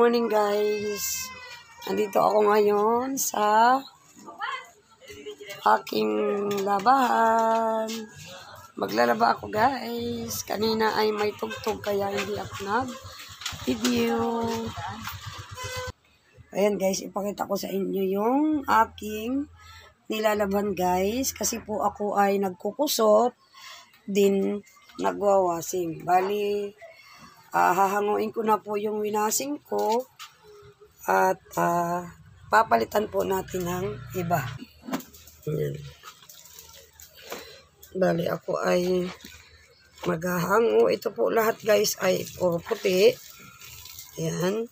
morning guys. Andito ako ngayon sa aking labahan. Maglalaba ako guys. Kanina ay may tugtog kaya hindi ako nag-video. Ayan guys, ipakita ko sa inyo yung aking nilalaban guys. Kasi po ako ay nagkukusot din nagwawasing. Bali, hahanguin ko na po yung winasing ko at papalitan po natin ng iba. Ayan. Bali, ako ay maghahango. Ito po lahat guys ay puro puti. Ayan.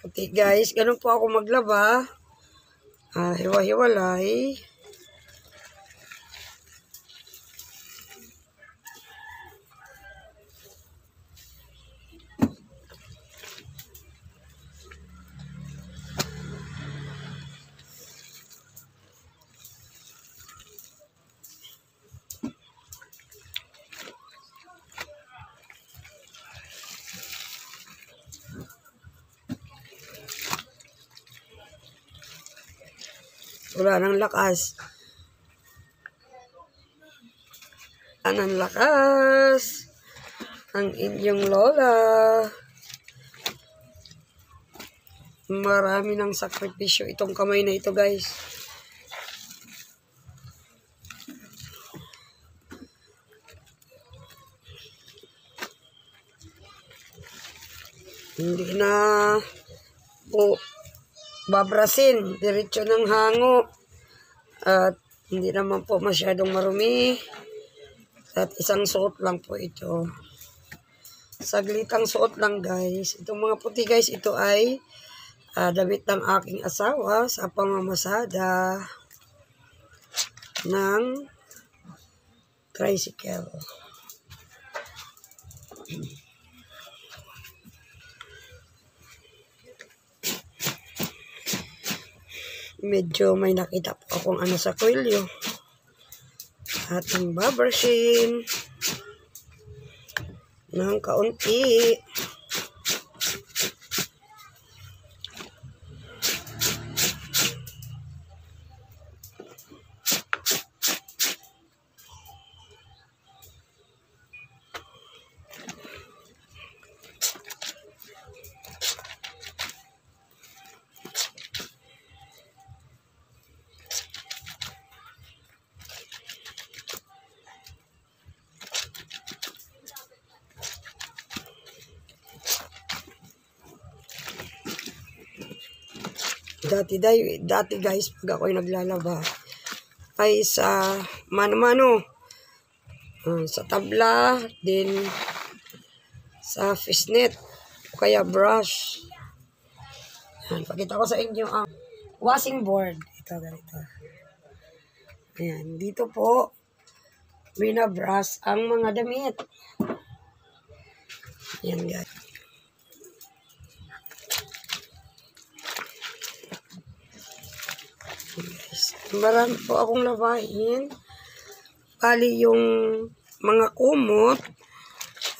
Puti guys. Ganun po ako maglaba. Hiwa-hiwalay. Wala nang lakas. Wala nang lakas. Ang inyong lola. Marami ng sakripisyo itong kamay na ito guys. Hindi na po babrasin, diretso ng hango at hindi naman po masyadong marumi at isang suot lang po ito, saglitang suot lang guys. Itong mga puti guys, ito ay damit ng aking asawa sa pamamasada ng tricycle. Medyo may nakita po akong ano sa kwelyo. At ang babrasin ng kaunti. Dati guys, pag ako'y naglalaba, ay sa mano-mano, sa tabla, din sa fishnet, kaya brush. Ayan, pakita ko sa inyo ang washing board. Ito, ganito. Ayan, dito po, binabrush ang mga damit. Ayan guys. Marami po akong labahin. Bali yung mga kumot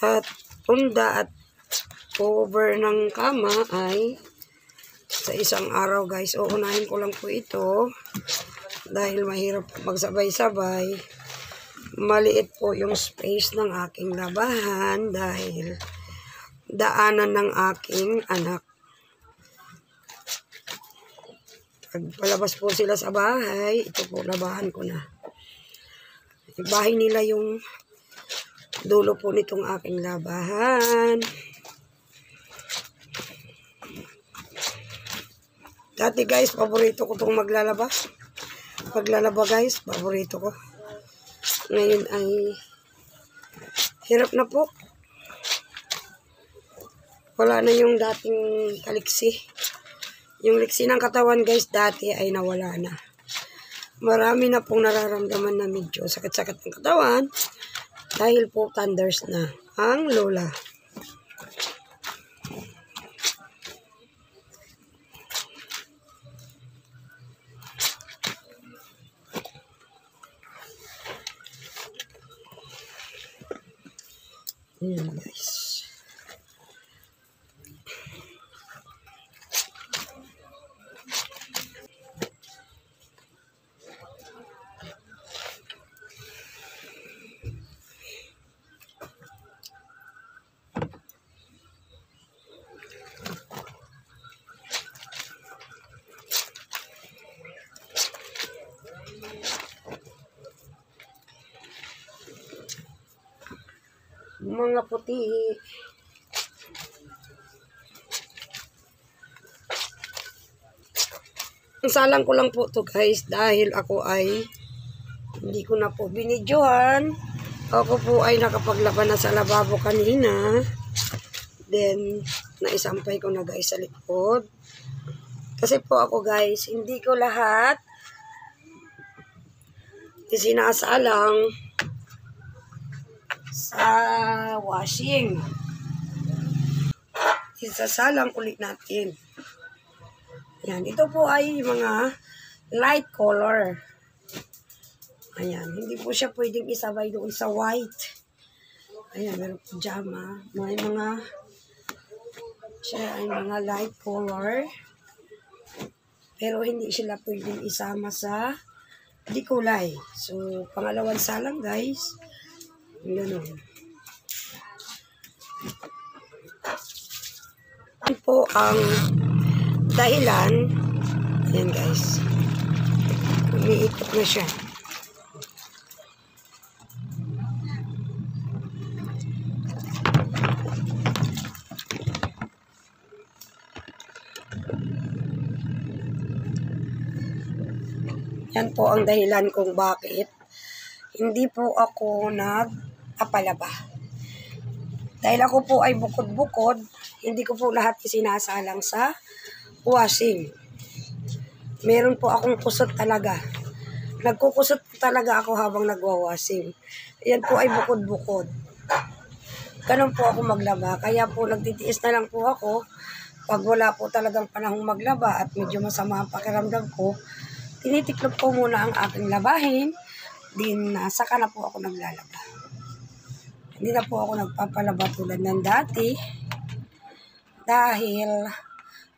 at punda at cover ng kama ay sa isang araw guys. Uunahin ko lang po ito dahil mahirap magsabay-sabay. Maliit po yung space ng aking labahan dahil daanan ng aking anak. Pagpalabas po sila sa bahay, ito po labahan ko na. Bahay nila yung dulo po nitong aking labahan. Dati guys, paborito ko itong maglalaba. Paglalaba guys, paborito ko. Ngayon ay hirap na po. Wala na yung dating kaliksi. Yung liksi ng katawan guys, dati ay nawala na. Marami na pong nararamdaman na medyo sakit-sakit ng katawan dahil po thunders na ang lola. Ayan guys. mga puti. Ang salang ko lang po to guys dahil ako ay hindi ko na po binidyohan. Ako po ay nakapaglaban na sa lababo kanina. Then, naisampay ko na guys sa likod. Kasi po ako guys, hindi ko lahat isinasalang sa washing. Isasalang ulit natin. Yan, ito po ay mga light color. Ayan, hindi po siya pwedeng isabay doon sa white. Ayan, meron pajama. May mga, siya ay mga light color. Pero hindi sila pwedeng isama sa di kulay. So, pangalawang salang guys. Ganun. Yan po ang dahilan. Ayan guys. Umiikot na siya. Yan po ang dahilan kung bakit hindi po ako nag-apalaba. Dahil ako po ay bukod-bukod, hindi ko po lahat isinasalang sa washing. Meron po akong kusot talaga. Nagkukusot talaga ako habang nagwa-washing. Yan po ay bukod-bukod. Ganun po ako maglaba. Kaya po nagtitiis na lang po ako. Pag wala po talagang panahong maglaba at medyo masama ang pakiramdam ko, tinitiklop ko muna ang aking labahin, din saka na po ako naglalaba. Hindi na po ako nagpapalaba tulad ng dati dahil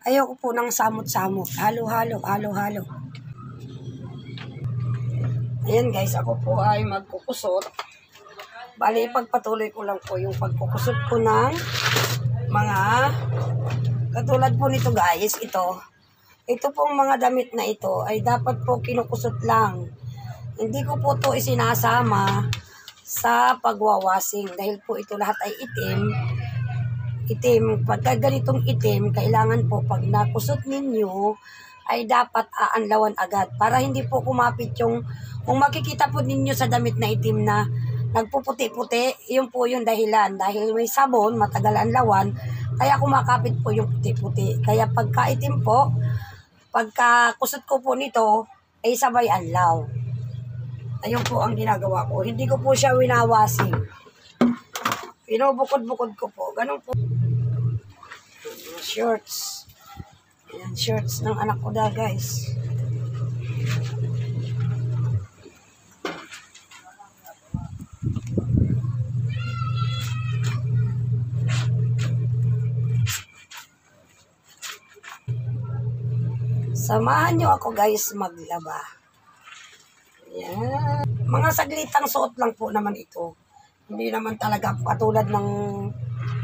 ayoko po ng samot-samot, halo-halo. Ayan guys, ako po ay magkukusot. Bali, pagpatuloy ko lang po yung pagkukusot ko ng mga katulad po nito guys, ito pong mga damit na ito ay dapat po kinukusot lang. Hindi ko po ito isinasama sa pagwawasing dahil po ito lahat ay itim. Pagka ganitong itim, kailangan po pag nakusot ninyo ay dapat aanlawan agad para hindi po kumapit yung, kung makikita po ninyo sa damit na itim na nagpuputi-puti, yun po yung dahilan. Dahil may sabon, matagal anlawan, kaya kumakapit po yung puti-puti. Kaya pagka itim po, pagka kusot ko po nito, ay sabay anlaw. Ayun po ang ginagawa ko. Hindi ko po siya winawasing. Pinubukod-bukod ko po. Ganun po. Shorts. Ayan, shorts ng anak ko da guys. Samahan nyo ako guys maglaba. Ayan. Mga saglitang suot lang po naman ito. Hindi naman talaga katulad ng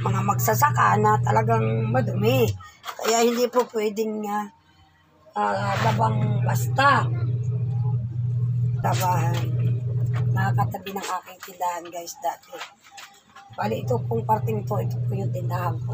mga magsasaka na talagang madumi. Kaya hindi po pwedeng labang basta. Labahan. Nakakatabi ng aking tindahan guys dati. Bali ito pong parting ito po yung tindahan ko.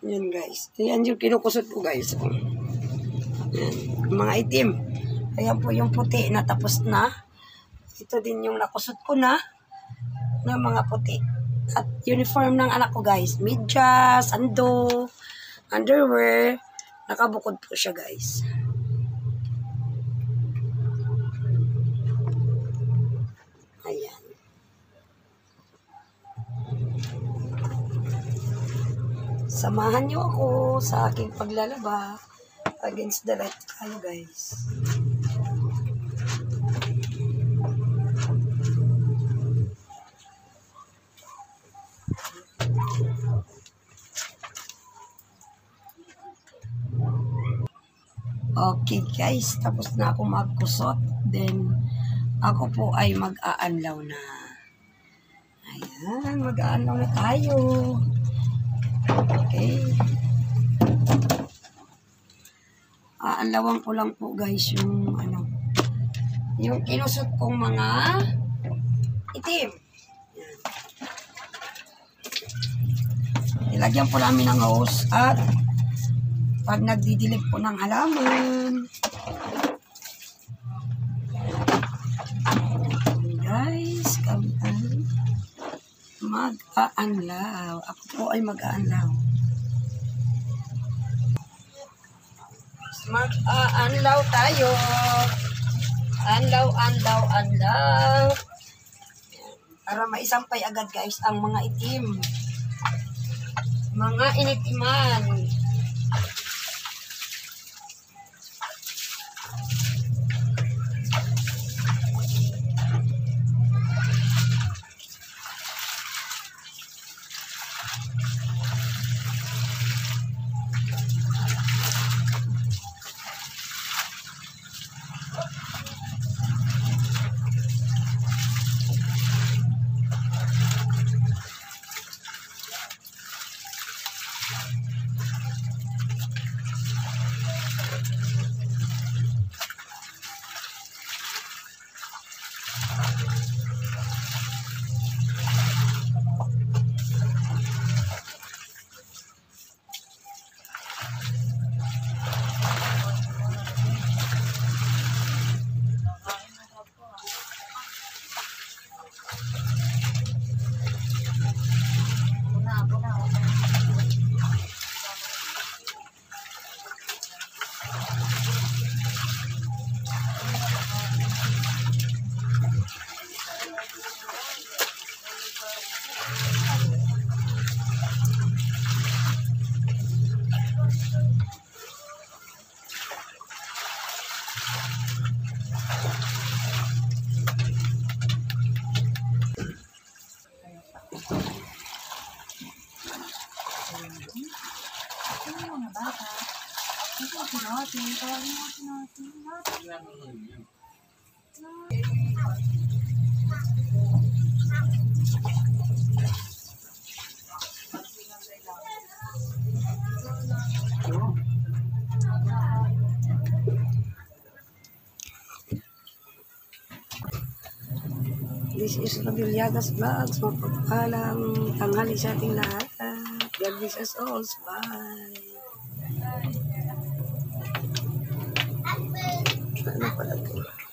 Yan guys. Yan yung kinukusot ko guys. Yan. Mga itim. Ayan po yung puti na tapos na. Ito din yung nakusot ko na mga puti. At uniform ng anak ko guys. Medyas, sando, underwear. Nakabukod po siya guys. Ayan. Samahan niyo ako sa aking paglalaba against the light tayo, guys. Okay guys, tapos na ako magkusot. Then, ako po ay mag-aanlaw na. Ayan, mag-aanlaw na tayo. Okay. Aanlawan ko lang po guys yung yung inusot kong mga itim. Ayan. Ilagyan po namin ng hose at pag nagdidilig po ng halaman. Guys, kami ay mag-aanlaw. Ako po ay mag-aanlaw. Mag-aanlaw tayo. Anlaw. Para maisampay agad guys ang mga itim. Mga initiman. This is Rodilyagas Vlogs. Mapagpalang tanghali sa ating lahat. God bless us all. Bye. Ano pala ito?